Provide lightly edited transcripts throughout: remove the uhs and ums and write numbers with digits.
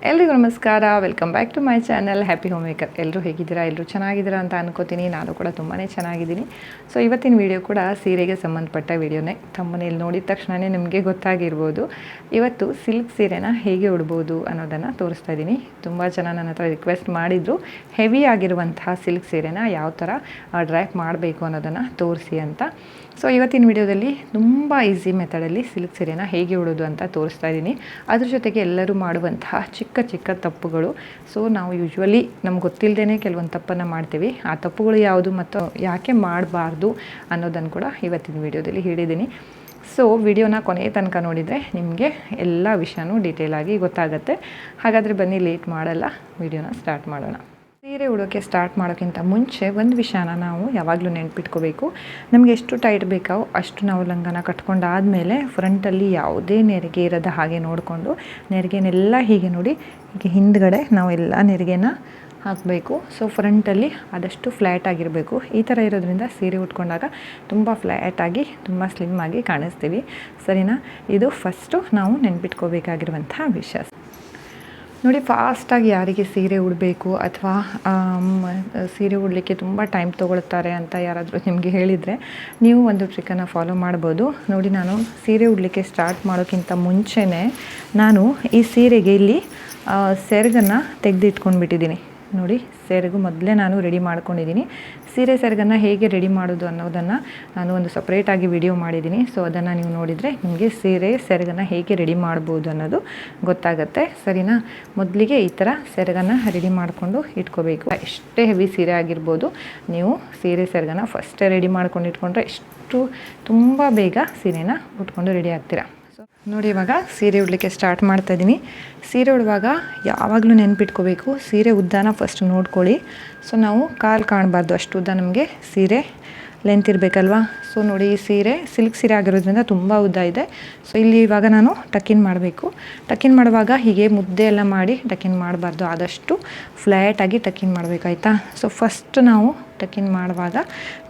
ಎಲ್ರಿಗೂ ನಮಸ್ಕಾರ, welcome back to my channel happy home maker. ಎಲ್ಲರೂ ಹೇಗಿದ್ದೀರಾ? ಎಲ್ಲರೂ ಚೆನ್ನಾಗಿದ್ದೀರಾ ಅಂತ ಅನ್ಕೋತೀನಿ. ನಾನು ಕೂಡ ತುಂಬಾ ಚೆನ್ನಾಗಿದ್ದೀನಿ. ಸೊ ಇವತ್ತಿನ ವಿಡಿಯೋ ಕೂಡ ಸೀರೆಗೆ ಸಂಬಂಧಪಟ್ಟ ವಿಡಿಯೋನೇ. ತಮ್ಮನೇಲಿ ನೋಡಿದ ತಕ್ಷಣವೇ ನಿಮಗೆ ಗೊತ್ತಾಗಿರ್ಬೋದು. ಇವತ್ತು ಸಿಲ್ಕ್ ಸೀರೆನ ಹೇಗೆ ಉಡ್ಬೋದು ಅನ್ನೋದನ್ನು ತೋರಿಸ್ತಾ ಇದ್ದೀನಿ. ತುಂಬ ಜನ ನನ್ನ ಹತ್ರ ರಿಕ್ವೆಸ್ಟ್ ಮಾಡಿದ್ರು, ಹೆವಿ ಆಗಿರುವಂತಹ ಸಿಲ್ಕ್ ಸೀರೆನ ಯಾವ ಥರ ಡ್ರೈಪ್ ಮಾಡಬೇಕು ಅನ್ನೋದನ್ನು ತೋರಿಸಿ ಅಂತ. ಸೊ ಇವತ್ತಿನ ವಿಡಿಯೋದಲ್ಲಿ ತುಂಬ ಈಸಿ ಮೆಥಡಲ್ಲಿ ಸಿಲ್ಕ್ ಸೀರೆನ ಹೇಗೆ ಉಡೋದು ಅಂತ ತೋರಿಸ್ತಾ ಇದ್ದೀನಿ. ಅದ್ರ ಜೊತೆಗೆ ಎಲ್ಲರೂ ಮಾಡುವಂತಹ ಚಿಕ್ಕ ಚಿಕ್ಕ ತಪ್ಪುಗಳು. ಸೊ ನಾವು ಯೂಶ್ವಲಿ ನಮ್ಗೆ ಗೊತ್ತಿಲ್ಲದೇ ಕೆಲವೊಂದು ತಪ್ಪನ್ನು ಮಾಡ್ತೀವಿ. ಆ ತಪ್ಪುಗಳು ಯಾವುದು ಮತ್ತು ಯಾಕೆ ಮಾಡಬಾರ್ದು ಅನ್ನೋದನ್ನು ಕೂಡ ಇವತ್ತಿನ ವಿಡಿಯೋದಲ್ಲಿ ಹೇಳಿದ್ದೀನಿ. ಸೊ ವಿಡಿಯೋನ ಕೊನೆಯ ತನಕ ನೋಡಿದರೆ ನಿಮಗೆ ಎಲ್ಲ ವಿಷಯನೂ ಡೀಟೇಲಾಗಿ ಗೊತ್ತಾಗುತ್ತೆ. ಹಾಗಾದರೆ ಬನ್ನಿ, ಲೇಟ್ ಮಾಡಲ್ಲ, ವಿಡಿಯೋನ ಸ್ಟಾರ್ಟ್ ಮಾಡೋಣ. ಸೀರೆ ಉಡೋಕ್ಕೆ ಸ್ಟಾರ್ಟ್ ಮಾಡೋಕ್ಕಿಂತ ಮುಂಚೆ ಒಂದು ವಿಷಯನ ನಾವು ಯಾವಾಗಲೂ ನೆನ್ಪಿಟ್ಕೋಬೇಕು. ನಮಗೆ ಎಷ್ಟು ಟೈಟ್ ಬೇಕೋ ಅಷ್ಟು ನಾವು ಲಂಗನ ಕಟ್ಕೊಂಡಾದಮೇಲೆ ಫ್ರಂಟಲ್ಲಿ ಯಾವುದೇ ನೆರಿಗೆ ಇರೋದ ಹಾಗೆ ನೋಡಿಕೊಂಡು ನೆರಿಗೆನೆಲ್ಲ ಹೀಗೆ ನೋಡಿ, ಹೀಗೆ ಹಿಂದ್ಗಡೆ ನಾವು ಎಲ್ಲ ನೆರಿಗೆನ ಹಾಕಬೇಕು. ಸೊ ಫ್ರಂಟಲ್ಲಿ ಆದಷ್ಟು ಫ್ಲ್ಯಾಟ್ ಆಗಿರಬೇಕು. ಈ ಥರ ಇರೋದ್ರಿಂದ ಸೀರೆ ಉಟ್ಕೊಂಡಾಗ ತುಂಬ ಫ್ಲ್ಯಾಟಾಗಿ ತುಂಬ ಸ್ಲಿಮ್ ಆಗಿ ಕಾಣಿಸ್ತೀವಿ. ಸರಿನಾ? ಇದು ಫಸ್ಟು ನಾವು ನೆನ್ಪಿಟ್ಕೋಬೇಕಾಗಿರುವಂಥ ವಿಷಯ. ನೋಡಿ, ಫಾಸ್ಟಾಗಿ ಯಾರಿಗೆ ಸೀರೆ ಉಡಬೇಕು ಅಥವಾ ಸೀರೆ ಉಡಲಿಕ್ಕೆ ತುಂಬ ಟೈಮ್ ತೊಗೊಳ್ತಾರೆ ಅಂತ ಯಾರಾದರೂ ನಿಮಗೆ ಹೇಳಿದರೆ ನೀವು ಒಂದು ಟ್ರಿಕ್ಕನ್ನು ಫಾಲೋ ಮಾಡ್ಬೋದು. ನೋಡಿ, ನಾನು ಸೀರೆ ಉಡಲಿಕ್ಕೆ ಸ್ಟಾರ್ಟ್ ಮಾಡೋಕ್ಕಿಂತ ಮುಂಚೆನೇ ನಾನು ಈ ಸೀರೆಗೆ ಇಲ್ಲಿ ಸೆರಗನ್ನು ತೆಗೆದಿಟ್ಕೊಂಡ್ಬಿಟ್ಟಿದ್ದೀನಿ. ನೋಡಿ, ಸೆರಗು ಮೊದಲೇ ನಾನು ರೆಡಿ ಮಾಡ್ಕೊಂಡಿದ್ದೀನಿ. ಸೀರೆ ಸೆರಗನ್ನು ಹೇಗೆ ರೆಡಿ ಮಾಡೋದು ಅನ್ನೋದನ್ನು ನಾನು ಒಂದು ಸಪ್ರೇಟಾಗಿ ವಿಡಿಯೋ ಮಾಡಿದ್ದೀನಿ. ಸೊ ಅದನ್ನು ನೀವು ನೋಡಿದರೆ ನಿಮಗೆ ಸೀರೆ ಸೆರಗನ್ನು ಹೇಗೆ ರೆಡಿ ಮಾಡ್ಬೋದು ಅನ್ನೋದು ಗೊತ್ತಾಗುತ್ತೆ. ಸರಿನಾ? ಮೊದಲಿಗೆ ಈ ಥರ ಸೆರಗನ್ನು ರೆಡಿ ಮಾಡಿಕೊಂಡು ಇಟ್ಕೋಬೇಕು. ಎಷ್ಟೇ ಹೆವಿ ಸೀರೆ ಆಗಿರ್ಬೋದು, ನೀವು ಸೀರೆ ಸೆರಗನ್ನು ಫಸ್ಟೇ ರೆಡಿ ಮಾಡ್ಕೊಂಡು ಇಟ್ಕೊಂಡ್ರೆ ತುಂಬ ಬೇಗ ಸೀರೆನ ಉಟ್ಕೊಂಡು ರೆಡಿ ಆಗ್ತೀರಾ. ನೋಡಿ, ಇವಾಗ ಸೀರೆ ಉಡಲಿಕ್ಕೆ ಸ್ಟಾರ್ಟ್ ಮಾಡ್ತಾ ಇದ್ದೀನಿ. ಸೀರೆ ಉಡುವಾಗ ಯಾವಾಗಲೂ ನೆನ್ಪಿಟ್ಕೋಬೇಕು, ಸೀರೆ ಉದ್ದಾನ ಫಸ್ಟ್ ನೋಡ್ಕೊಳ್ಳಿ. ಸೊ ನಾವು ಕಾಲು ಕಾಣಬಾರ್ದು, ಅಷ್ಟು ಉದ್ದ ನಮಗೆ ಸೀರೆ ಲೆಂತ್ ಇರಬೇಕಲ್ವಾ. ಸೊ ನೋಡಿ, ಈ ಸೀರೆ ಸಿಲ್ಕ್ ಸೀರೆ ಆಗಿರೋದ್ರಿಂದ ತುಂಬ ಉದ್ದ ಇದೆ. ಸೊ ಇಲ್ಲಿ ಇವಾಗ ನಾನು ಟಕ್ಕಿನ್ ಮಾಡಬೇಕು. ಟಕ್ಕಿನ್ ಮಾಡುವಾಗ ಹೀಗೆ ಮುದ್ದೆ ಎಲ್ಲ ಮಾಡಿ ಟಕ್ಕಿನ್ ಮಾಡಬಾರ್ದು, ಆದಷ್ಟು ಫ್ಲ್ಯಾಟಾಗಿ ಟಕ್ಕಿನ್ ಮಾಡಬೇಕಾಯ್ತಾ. ಸೊ ಫಸ್ಟ್ ನಾವು ಟಕ್ಕಿನ್ ಮಾಡುವಾಗ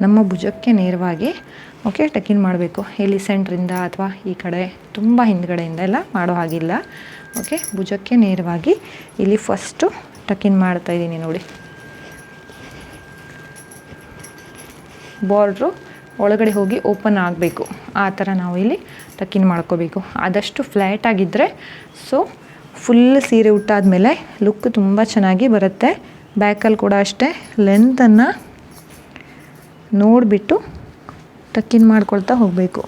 ನಮ್ಮ ಭುಜಕ್ಕೆ ನೇರವಾಗಿ ಟಕ್ಕಿನ್ ಮಾಡಬೇಕು. ಇಲ್ಲಿ ಸೆಂಟ್ರಿಂದ ಅಥವಾ ಈ ಕಡೆ ತುಂಬ ಹಿಂದ್ಗಡೆಯಿಂದ ಎಲ್ಲ ಮಾಡೋ ಹಾಗಿಲ್ಲ. ಭುಜಕ್ಕೆ ನೇರವಾಗಿ ಇಲ್ಲಿ ಫಸ್ಟು ಟಕ್ಕಿನ್ ಮಾಡ್ತಾಯಿದ್ದೀನಿ. ನೋಡಿ, ಬಾರ್ಡ್ರು ಒಳಗಡೆ ಹೋಗಿ ಓಪನ್ ಆಗಬೇಕು. ಆ ಥರ ನಾವು ಇಲ್ಲಿ ಟಕ್ಕಿನ್ ಮಾಡ್ಕೋಬೇಕು. ಆದಷ್ಟು ಫ್ಲ್ಯಾಟಾಗಿದ್ದರೆ ಸೊ ಫುಲ್ ಸೀರೆ ಉಟ್ಟಾದಮೇಲೆ ಲುಕ್ ತುಂಬ ಚೆನ್ನಾಗಿ ಬರುತ್ತೆ. ಬ್ಯಾಕಲ್ಲಿ ಕೂಡ ಅಷ್ಟೇ ಲೆಂತನ್ನು ನೋಡಿಬಿಟ್ಟು ಟಕ್ಕಿನ್ ಮಾಡ್ಕೊಳ್ತಾ ಹೋಗಬೇಕು.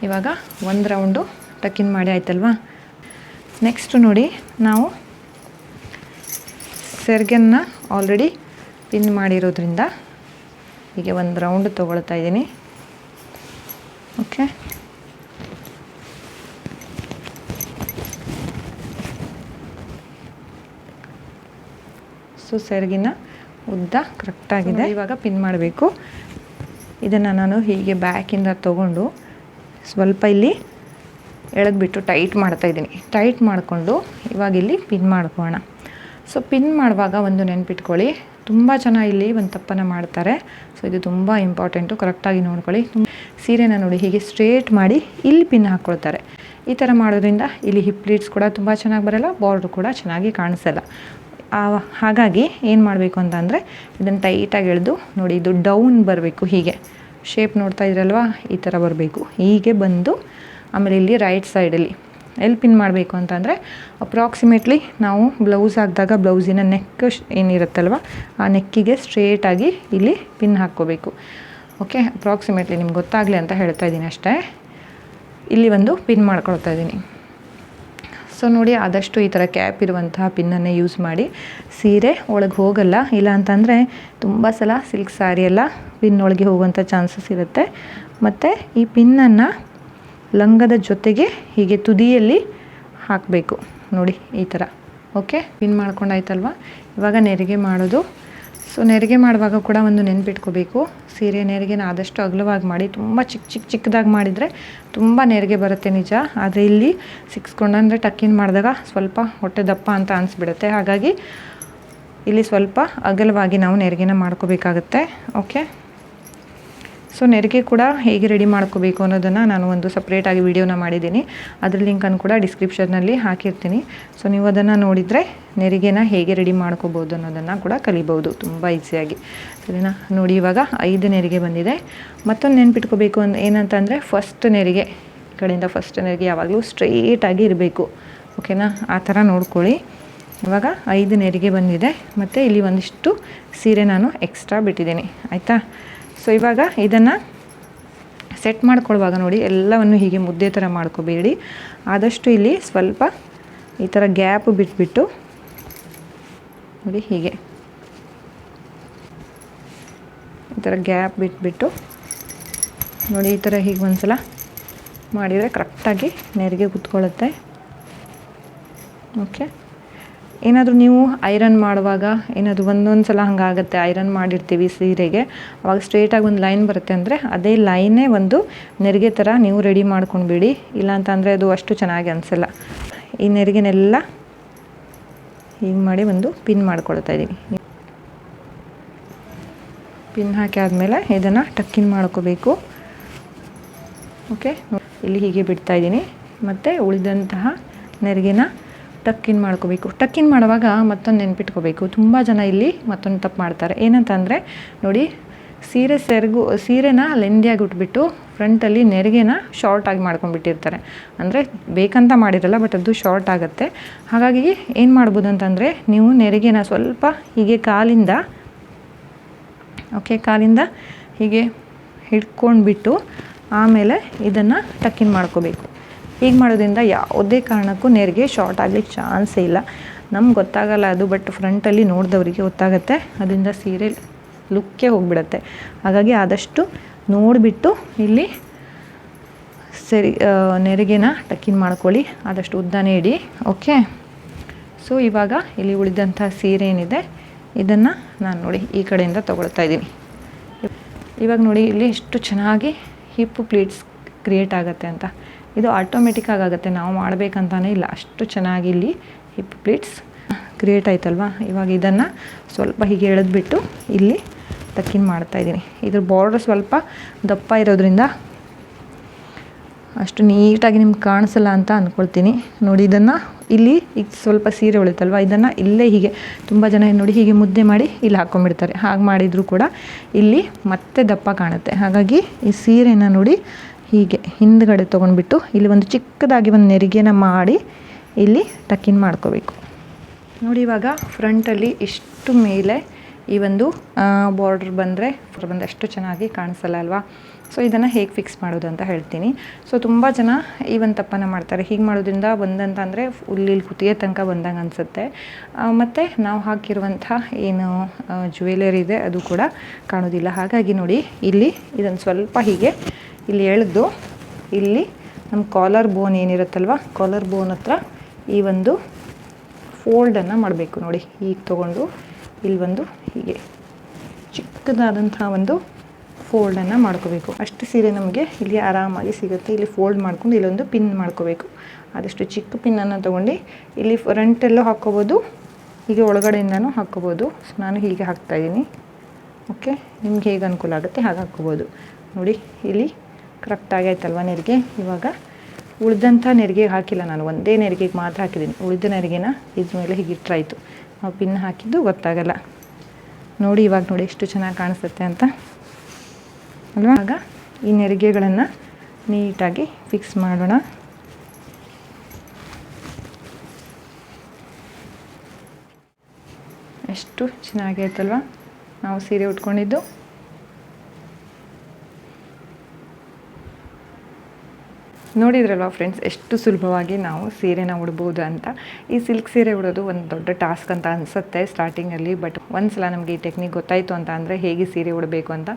ಇವಾಗ ಒಂದು ರೌಂಡು ಟಕ್ಕಿನ್ ಮಾಡಿ ಆಯ್ತಲ್ವಾ. ನೆಕ್ಸ್ಟು ನೋಡಿ, ನಾವು ಸೆರ್ಗನ್ನು ಆಲ್ರೆಡಿ ಪಿನ್ ಮಾಡಿರೋದ್ರಿಂದ ಹೀಗೆ ಒಂದು ರೌಂಡ್ ತೊಗೊಳ್ತಾ ಇದ್ದೀನಿ. ಸೊ ಸೆರಗಿನ ಉದ್ದ ಕರೆಕ್ಟಾಗಿದೆ. ಇವಾಗ ಪಿನ್ ಮಾಡಬೇಕು. ಇದನ್ನು ನಾನು ಹೀಗೆ ಬ್ಯಾಕಿಂದ ತೊಗೊಂಡು ಸ್ವಲ್ಪ ಇಲ್ಲಿ ಎಳೆದ್ಬಿಟ್ಟು ಟೈಟ್ ಮಾಡ್ತಾಯಿದ್ದೀನಿ. ಟೈಟ್ ಮಾಡಿಕೊಂಡು ಇವಾಗ ಇಲ್ಲಿ ಪಿನ್ ಮಾಡ್ಕೊಳ್ಳೋಣ. ಸೊ ಪಿನ್ ಮಾಡುವಾಗ ಒಂದು ನೆನ್ಪಿಟ್ಕೊಳ್ಳಿ, ತುಂಬ ಜನ ಇಲ್ಲಿ ಒಂದು ತಪ್ಪನ್ನು ಮಾಡ್ತಾರೆ. ಸೊ ಇದು ತುಂಬ ಇಂಪಾರ್ಟೆಂಟು, ಕರೆಕ್ಟಾಗಿ ನೋಡ್ಕೊಳ್ಳಿ. ಸೀರೆನ ನೋಡಿ ಹೀಗೆ ಸ್ಟ್ರೇಟ್ ಮಾಡಿ ಇಲ್ಲಿ ಪಿನ್ ಹಾಕ್ಕೊಳ್ತಾರೆ. ಈ ಥರ ಮಾಡೋದ್ರಿಂದ ಇಲ್ಲಿ ಹಿಪ್ ಪ್ಲೀಟ್ಸ್ ಕೂಡ ತುಂಬ ಚೆನ್ನಾಗಿ ಬರೋಲ್ಲ, ಬಾರ್ಡ್ರ್ ಕೂಡ ಚೆನ್ನಾಗಿ ಕಾಣಿಸಲ್ಲ. ಹಾಗಾಗಿ ಏನು ಮಾಡಬೇಕು ಅಂತಂದರೆ ಇದನ್ನು ಟೈಟಾಗಿ ಎಳೆದು ನೋಡಿ, ಇದು ಡೌನ್ ಬರಬೇಕು. ಹೀಗೆ ಶೇಪ್ ನೋಡ್ತಾ ಇದ್ರಲ್ವಾ, ಈ ಥರ ಬರಬೇಕು. ಹೀಗೆ ಬಂದು ಆಮೇಲೆ ಇಲ್ಲಿ ರೈಟ್ ಸೈಡಲ್ಲಿ ಎಲ್ಲಿ ಪಿನ್ ಮಾಡಬೇಕು ಅಂತಂದರೆ ಅಪ್ರಾಕ್ಸಿಮೇಟ್ಲಿ ನಾವು ಬ್ಲೌಸ್ ಹಾಕಿದಾಗ ಬ್ಲೌಸಿನ ನೆಕ್ ಏನಿರುತ್ತಲ್ವ, ಆ ನೆಕ್ಕಿಗೆ ಸ್ಟ್ರೇಟಾಗಿ ಇಲ್ಲಿ ಪಿನ್ ಹಾಕ್ಕೋಬೇಕು. ಅಪ್ರಾಕ್ಸಿಮೇಟ್ಲಿ ನಿಮ್ಗೆ ಗೊತ್ತಾಗಲಿ ಅಂತ ಹೇಳ್ತಾ ಇದ್ದೀನಿ ಅಷ್ಟೇ. ಇಲ್ಲಿ ಒಂದು ಪಿನ್ ಮಾಡ್ಕೊಳ್ತಾ ಇದ್ದೀನಿ. ಸೊ ನೋಡಿ, ಆದಷ್ಟು ಈ ಥರ ಕ್ಯಾಪ್ ಇರುವಂತಹ ಪಿನ್ನನ್ನೇ ಯೂಸ್ ಮಾಡಿ. ಸೀರೆ ಒಳಗೆ ಹೋಗಲ್ಲ, ಇಲ್ಲ ಅಂತಂದರೆ ತುಂಬ ಸಲ ಸಿಲ್ಕ್ ಸ್ಯಾರಿ ಎಲ್ಲ ಪಿನ್ ಒಳಗೆ ಹೋಗುವಂಥ ಚಾನ್ಸಸ್ ಇರುತ್ತೆ. ಮತ್ತು ಈ ಪಿನ್ನನ್ನು ಲಂಗದ ಜೊತೆಗೆ ಹೀಗೆ ತುದಿಯಲ್ಲಿ ಹಾಕಬೇಕು. ನೋಡಿ ಈ ಥರ. ಪಿನ್ ಮಾಡ್ಕೊಂಡಾಯ್ತಲ್ವ. ಇವಾಗ ನೆರಿಗೆ ಮಾಡೋದು. ಸೊ ನೆರಿಗೆ ಮಾಡುವಾಗ ಕೂಡ ಒಂದು ನೆನ್ಪಿಟ್ಕೋಬೇಕು, ಸೀರೆ ನೆರಿಗೆನ ಆದಷ್ಟು ಅಗಲವಾಗಿ ಮಾಡಿ. ತುಂಬ ಚಿಕ್ಕದಾಗಿ ಮಾಡಿದರೆ ತುಂಬ ನೆರಿಗೆ ಬರುತ್ತೆ ನಿಜ, ಆದರೆ ಇಲ್ಲಿ ಸಿಕ್ಸ್ಕೊಂಡಂದರೆ ಟಕ್ಕಿನ್ ಮಾಡಿದಾಗ ಸ್ವಲ್ಪ ಹೊಟ್ಟೆ ದಪ್ಪ ಅಂತ ಅನಿಸ್ಬಿಡುತ್ತೆ. ಹಾಗಾಗಿ ಇಲ್ಲಿ ಸ್ವಲ್ಪ ಅಗಲವಾಗಿ ನಾವು ನೆರಿಗೆನ ಮಾಡ್ಕೋಬೇಕಾಗತ್ತೆ. ಸೊ ನೆರಿಗೆ ಕೂಡ ಹೇಗೆ ರೆಡಿ ಮಾಡ್ಕೋಬೇಕು ಅನ್ನೋದನ್ನು ನಾನು ಒಂದು ಸಪ್ರೇಟಾಗಿ ವಿಡಿಯೋನ ಮಾಡಿದ್ದೀನಿ. ಅದ್ರ ಲಿಂಕನ್ನು ಕೂಡ ಡಿಸ್ಕ್ರಿಪ್ಷನ್ನಲ್ಲಿ ಹಾಕಿರ್ತೀನಿ. ಸೊ ನೀವು ಅದನ್ನು ನೋಡಿದರೆ ನೆರಿಗೆನ ಹೇಗೆ ರೆಡಿ ಮಾಡ್ಕೋಬೋದು ಅನ್ನೋದನ್ನು ಕೂಡ ಕಲಿಬೋದು ತುಂಬ ಈಸಿಯಾಗಿ. ಸರಿನಾ? ನೋಡಿ ಇವಾಗ 5 ನೆರಿಗೆ ಬಂದಿದೆ. ಮತ್ತೊಂದು ನೆನ್ಪಿಟ್ಕೋಬೇಕು ಏನಂತಂದರೆ ಫಸ್ಟ್ ನೆರಿಗೆ ಕಡೆಯಿಂದ ಫಸ್ಟ್ ನೆರಿಗೆ ಯಾವಾಗಲೂ ಸ್ಟ್ರೈಟಾಗಿ ಇರಬೇಕು. ಓಕೆನಾ? ಆ ಥರ ನೋಡ್ಕೊಳ್ಳಿ. ಇವಾಗ 5 ನೆರಿಗೆ ಬಂದಿದೆ ಮತ್ತು ಇಲ್ಲಿ ಒಂದಿಷ್ಟು ಸೀರೆ ನಾನು ಎಕ್ಸ್ಟ್ರಾ ಬಿಟ್ಟಿದ್ದೀನಿ. ಆಯಿತಾ? ಸೊ ಇವಾಗ ಇದನ್ನು ಸೆಟ್ ಮಾಡ್ಕೊಳ್ಳುವಾಗ ನೋಡಿ ಎಲ್ಲವನ್ನು ಹೀಗೆ ಮುದ್ದೆ ಥರ ಮಾಡ್ಕೋಬೇಡಿ. ಆದಷ್ಟು ಇಲ್ಲಿ ಸ್ವಲ್ಪ ಈ ಥರ ಗ್ಯಾಪ್ ಬಿಟ್ಬಿಟ್ಟು ನೋಡಿ ಹೀಗೆ ಈ ಥರ ಗ್ಯಾಪ್ ಬಿಟ್ಬಿಟ್ಟು ನೋಡಿ ಈ ಥರ ಹೀಗೆ ಒಂದ್ಸಲ ಮಾಡಿದರೆ ಕರೆಕ್ಟಾಗಿ ನೆರಿಗೆ ಕೂತ್ಕೊಳ್ಳುತ್ತೆ. ಓಕೆ. ಏನಾದರೂ ನೀವು ಐರನ್ ಮಾಡುವಾಗ ಏನಾದರೂ ಒಂದೊಂದು ಸಲ ಹಂಗಾಗುತ್ತೆ, ಐರನ್ ಮಾಡಿರ್ತೀವಿ ಸೀರೆಗೆ, ಅವಾಗ ಸ್ಟ್ರೇಟಾಗಿ ಒಂದು ಲೈನ್ ಬರುತ್ತೆ ಅಂದರೆ ಅದೇ ಲೈನೇ ಒಂದು ನೆರಿಗೆ ಥರ ನೀವು ರೆಡಿ ಮಾಡ್ಕೊಂಡ್ಬಿಡಿ. ಇಲ್ಲಾಂತಂದರೆ ಅದು ಅಷ್ಟು ಚೆನ್ನಾಗಿ ಅನಿಸಲ್ಲ. ಈ ನೆರಿಗೆನೆಲ್ಲ ಹೀಗೆ ಮಾಡಿ ಒಂದು ಪಿನ್ ಮಾಡ್ಕೊಳ್ತಾ ಇದ್ದೀನಿ. ಪಿನ್ ಹಾಕಿ ಆದಮೇಲೆ ಇದನ್ನು ಟಕ್ಕಿನ್ ಮಾಡ್ಕೋಬೇಕು. ಓಕೆ. ಇಲ್ಲಿ ಹೀಗೆ ಬಿಡ್ತಾ ಇದ್ದೀನಿ. ಮತ್ತು ಉಳಿದಂತಹ ನೆರಿಗೆನ ಟಕ್ಕಿನ್ ಮಾಡ್ಕೋಬೇಕು. ಟಕ್ಕಿನ್ ಮಾಡುವಾಗ ಮತ್ತೊಂದು ನೆನ್ಪಿಟ್ಕೋಬೇಕು. ತುಂಬ ಜನ ಇಲ್ಲಿ ಮತ್ತೊಂದು ತಪ್ಪು ಮಾಡ್ತಾರೆ. ಏನಂತಂದರೆ ನೋಡಿ ಸೀರೆನ ಲೆಂದಿಯಾಗಿ ಉಟ್ಬಿಟ್ಟು ಫ್ರಂಟಲ್ಲಿ ನೆರಿಗೆನ ಶಾರ್ಟಾಗಿ ಮಾಡ್ಕೊಂಡ್ಬಿಟ್ಟಿರ್ತಾರೆ. ಅಂದರೆ ಬೇಕಂತ ಮಾಡಿರಲ್ಲ, ಬಟ್ ಅದು ಶಾರ್ಟ್ ಆಗುತ್ತೆ. ಹಾಗಾಗಿ ಏನು ಮಾಡ್ಬೋದು ಅಂತಂದರೆ ನೀವು ನೆರಿಗೆನ ಸ್ವಲ್ಪ ಹೀಗೆ ಕಾಲಿಂದ ಹೀಗೆ ಹಿಡ್ಕೊಂಡ್ಬಿಟ್ಟು ಆಮೇಲೆ ಇದನ್ನು ಟಕ್ಕಿನ್ ಮಾಡ್ಕೋಬೇಕು. ಹೀಗೆ ಮಾಡೋದ್ರಿಂದ ಯಾವುದೇ ಕಾರಣಕ್ಕೂ ನೆರಿಗೆ ಶಾರ್ಟ್ ಆಗಲಿಕ್ಕೆ ಚಾನ್ಸೇ ಇಲ್ಲ. ನಮ್ಗೆ ಗೊತ್ತಾಗಲ್ಲ ಅದು, ಬಟ್ ಫ್ರಂಟಲ್ಲಿ ನೋಡಿದವರಿಗೆ ಗೊತ್ತಾಗುತ್ತೆ. ಅದರಿಂದ ಸೀರೆ ಲುಕ್ಕೇ ಹೋಗಿಬಿಡತ್ತೆ. ಹಾಗಾಗಿ ಆದಷ್ಟು ನೋಡಿಬಿಟ್ಟು ಇಲ್ಲಿ ಸರಿ ನೆರಿಗೆನ ಟಕ್ಕಿನ್ ಮಾಡ್ಕೊಳ್ಳಿ. ಆದಷ್ಟು ಉದ್ದನೇ ಇಡಿ. ಓಕೆ. ಸೊ ಇವಾಗ ಇಲ್ಲಿ ಉಳಿದಂಥ ಸೀರೆ ಏನಿದೆ ಇದನ್ನು ನಾನು ನೋಡಿ ಈ ಕಡೆಯಿಂದ ತೊಗೊಳ್ತಾ ಇದ್ದೀನಿ. ಇವಾಗ ನೋಡಿ ಇಲ್ಲಿ ಎಷ್ಟು ಚೆನ್ನಾಗಿ ಹಿಪ್ ಪ್ಲೀಟ್ಸ್ ಕ್ರಿಯೇಟ್ ಆಗುತ್ತೆ ಅಂತ. ಇದು ಆಟೋಮೆಟಿಕ್ ಆಗುತ್ತೆ, ನಾವು ಮಾಡಬೇಕಂತಾನೆ ಇಲ್ಲ. ಅಷ್ಟು ಚೆನ್ನಾಗಿ ಇಲ್ಲಿ ಹಿಪ್ ಪ್ಲೀಟ್ಸ್ ಕ್ರಿಯೇಟ್ ಆಯ್ತಲ್ವ. ಇವಾಗ ಇದನ್ನು ಸ್ವಲ್ಪ ಹೀಗೆ ಎಳೆದ್ಬಿಟ್ಟು ಇಲ್ಲಿ ಟಕ್ಕಿನ್ ಮಾಡ್ತಾಯಿದ್ದೀನಿ. ಇದ್ರ ಬಾರ್ಡರ್ ಸ್ವಲ್ಪ ದಪ್ಪ ಇರೋದ್ರಿಂದ ಅಷ್ಟು ನೀಟಾಗಿ ನಿಮ್ಗೆ ಕಾಣಿಸಲ್ಲ ಅಂತ ಅಂದ್ಕೊಳ್ತೀನಿ. ನೋಡಿ ಇದನ್ನು ಇಲ್ಲಿ ಈಗ ಸ್ವಲ್ಪ ಸೀರೆ ಉಳಿತಲ್ವ, ಇದನ್ನು ಇಲ್ಲೇ ಹೀಗೆ ತುಂಬ ಜನ ನೋಡಿ ಹೀಗೆ ಮುದ್ದೆ ಮಾಡಿ ಇಲ್ಲಿ ಹಾಕ್ಕೊಂಡ್ಬಿಡ್ತಾರೆ. ಹಾಗೆ ಮಾಡಿದರೂ ಕೂಡ ಇಲ್ಲಿ ಮತ್ತೆ ದಪ್ಪ ಕಾಣುತ್ತೆ. ಹಾಗಾಗಿ ಈ ಸೀರೆನ ನೋಡಿ ಹೀಗೆ ಹಿಂದ್ಗಡೆ ತೊಗೊಂಡ್ಬಿಟ್ಟು ಇಲ್ಲಿ ಒಂದು ಚಿಕ್ಕದಾಗಿ ಒಂದು ನೆರಿಗೆನ ಮಾಡಿ ಇಲ್ಲಿ ಟಕ್ಕಿನ್ ಮಾಡ್ಕೋಬೇಕು. ನೋಡಿ ಇವಾಗ ಫ್ರಂಟಲ್ಲಿ ಇಷ್ಟು ಮೇಲೆ ಈ ಒಂದು ಬಾರ್ಡ್ರ್ ಬಂದರೆ ಎಷ್ಟು ಚೆನ್ನಾಗಿ ಕಾಣಿಸಲ್ಲ ಅಲ್ವಾ. ಸೊ ಇದನ್ನು ಹೇಗೆ ಫಿಕ್ಸ್ ಮಾಡೋದು ಅಂತ ಹೇಳ್ತೀನಿ. ಸೊ ತುಂಬ ಜನ ಈ ಒಂದು ತಪ್ಪನ್ನು ಮಾಡ್ತಾರೆ. ಹೀಗೆ ಮಾಡೋದ್ರಿಂದ ಒಂದಂತಂದರೆ ಇಲ್ಲಿ ಕುತ್ತಿಗೆ ತನಕ ಬಂದಂಗೆ ಅನಿಸುತ್ತೆ. ಮತ್ತು ನಾವು ಹಾಕಿರುವಂಥ ಏನು ಜ್ಯುವೆಲರಿ ಇದೆ ಅದು ಕೂಡ ಕಾಣೋದಿಲ್ಲ. ಹಾಗಾಗಿ ನೋಡಿ ಇಲ್ಲಿ ಇದನ್ನು ಸ್ವಲ್ಪ ಹೀಗೆ ಇಲ್ಲಿ ಎಳೆದು ಇಲ್ಲಿ ನಮ್ಮ ಕಾಲರ್ ಬೋನ್ ಏನಿರುತ್ತಲ್ವ, ಕಾಲರ್ ಬೋನ್ ಹತ್ರ ಈ ಒಂದು ಫೋಲ್ಡನ್ನು ಮಾಡಬೇಕು. ನೋಡಿ ಹೀಗೆ ತೊಗೊಂಡು ಇಲ್ಲಿ ಒಂದು ಹೀಗೆ ಚಿಕ್ಕದಾದಂಥ ಒಂದು ಫೋಲ್ಡನ್ನು ಮಾಡ್ಕೋಬೇಕು. ಅಷ್ಟು ಸೀರೆ ನಮಗೆ ಇಲ್ಲಿ ಆರಾಮಾಗಿ ಸಿಗುತ್ತೆ. ಇಲ್ಲಿ ಫೋಲ್ಡ್ ಮಾಡ್ಕೊಂಡು ಇಲ್ಲೊಂದು ಪಿನ್ ಮಾಡ್ಕೋಬೇಕು. ಆದಷ್ಟು ಚಿಕ್ಕ ಪಿನ್ನನ್ನು ತೊಗೊಂಡು ಇಲ್ಲಿ ಫ್ರಂಟಲ್ಲೂ ಹಾಕ್ಕೋಬೋದು, ಹೀಗೆ ಒಳಗಡೆಯಿಂದನೂ ಹಾಕ್ಕೋಬೋದು. ಸೊ ನಾನು ಹೀಗೆ ಹಾಕ್ತಾಯಿದ್ದೀನಿ. ಓಕೆ. ನಿಮ್ಗೆ ಹೇಗೆ ಅನುಕೂಲ ಆಗುತ್ತೆ ಹಾಗೆ ಹಾಕ್ಕೋಬೋದು. ನೋಡಿ ಇಲ್ಲಿ ಕರೆಕ್ಟಾಗಿ ಆಯ್ತಲ್ವ ನೆರಿಗೆ. ಇವಾಗ ಉಳಿದಂಥ ನೆರಿಗೆ ಹಾಕಿಲ್ಲ, ನಾನು ಒಂದೇ ನೆರಿಗೆಗೆ ಮಾತ್ರ ಹಾಕಿದ್ದೀನಿ. ಉಳಿದ ನೆರಿಗೆನ ಇದ್ರ ಮೇಲೆ ಹೀಗೆ ಇಟ್ಟರಾಯಿತು. ನಾವು ಪಿನ್ ಹಾಕಿದ್ದು ಗೊತ್ತಾಗಲ್ಲ. ನೋಡಿ ಇವಾಗ ನೋಡಿ ಎಷ್ಟು ಚೆನ್ನಾಗಿ ಕಾಣಿಸುತ್ತೆ ಅಂತ ಅಲ್ವಾ. ಆಗ ಈ ನೆರಿಗೆಗಳನ್ನು ನೀಟಾಗಿ ಫಿಕ್ಸ್ ಮಾಡೋಣ. ಎಷ್ಟು ಚೆನ್ನಾಗೈತಲ್ವ ನಾವು ಸೀರೆ ಉಟ್ಕೊಂಡಿದ್ದು. ನೋಡಿದ್ರಲ್ವ ಫ್ರೆಂಡ್ಸ್ ಎಷ್ಟು ಸುಲಭವಾಗಿ ನಾವು ಸೀರೆನ ಉಡ್ಬೋದು ಅಂತ. ಈ ಸಿಲ್ಕ್ ಸೀರೆ ಉಡೋದು ಒಂದು ದೊಡ್ಡ ಟಾಸ್ಕ್ ಅಂತ ಅನಿಸುತ್ತೆ ಸ್ಟಾರ್ಟಿಂಗಲ್ಲಿ. ಬಟ್ ಒಂದ್ಸಲ ನಮಗೆ ಈ ಟೆಕ್ನಿಕ್ ಗೊತ್ತಾಯಿತು ಅಂತ ಅಂದರೆ ಹೇಗೆ ಸೀರೆ ಉಡಬೇಕು ಅಂತ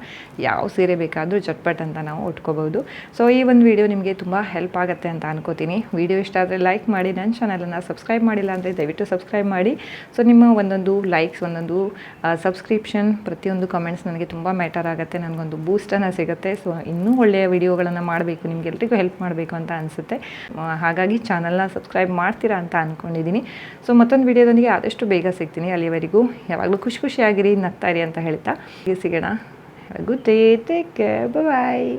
ಯಾವ ಸೀರೆ ಬೇಕಾದರೂ ಚಟ್ಪಟ್ ಅಂತ ನಾವು ಉಟ್ಕೋಬೋದು. ಸೊ ಈ ಒಂದು ವಿಡಿಯೋ ನಿಮಗೆ ತುಂಬ ಹೆಲ್ಪ್ ಆಗುತ್ತೆ ಅಂತ ಅನ್ಕೋತೀನಿ. ವಿಡಿಯೋ ಇಷ್ಟ ಆದರೆ ಲೈಕ್ ಮಾಡಿ, ನನ್ನ ಚಾನಲನ್ನು ಸಬ್ಸ್ಕ್ರೈಬ್ ಮಾಡಿಲ್ಲ ಅಂದರೆ ದಯವಿಟ್ಟು ಸಬ್ಸ್ಕ್ರೈಬ್ ಮಾಡಿ. ಸೊ ನಿಮ್ಮ ಒಂದೊಂದು ಲೈಕ್ಸ್, ಒಂದೊಂದು ಸಬ್ಸ್ಕ್ರಿಪ್ಷನ್, ಪ್ರತಿಯೊಂದು ಕಮೆಂಟ್ಸ್ ನನಗೆ ತುಂಬ ಮ್ಯಾಟರ್ ಆಗುತ್ತೆ. ನನಗೊಂದು ಬೂಸ್ಟನ್ನು ಸಿಗುತ್ತೆ. ಸೊ ಇನ್ನೂ ಒಳ್ಳೆಯ ವಿಡಿಯೋಗಳನ್ನು ಮಾಡಬೇಕು, ನಿಮಗೆಲ್ರಿಗೂ ಹೆಲ್ಪ್ ಮಾಡಬೇಕು ಅಂತ ಅನಿಸುತ್ತೆ. ಹಾಗಾಗಿ ಚಾನಲ್ನ ಸಬ್ಸ್ಕ್ರೈಬ್ ಮಾಡ್ತೀರಾ ಅಂತ ಅಂದ್ಕೊಂಡಿದ್ದೀನಿ. ಸೊ ಮತ್ತೊಂದು ವಿಡಿಯೋದೊಂದಿಗೆ ಆದಷ್ಟು ಬೇಗ ಸಿಗ್ತೀನಿ. ಅಲ್ಲಿವರೆಗೂ ಯಾವಾಗಲೂ ಖುಷಿಯಾಗಿರಿ, ನಗ್ತಾಯಿರಿ ಅಂತ ಹೇಳ್ತಾ ಸಿಗೋಣ. ಗುಡ್ ಡೇ, ಟೇಕ್ ಕೇರ್, ಬಾಯ್.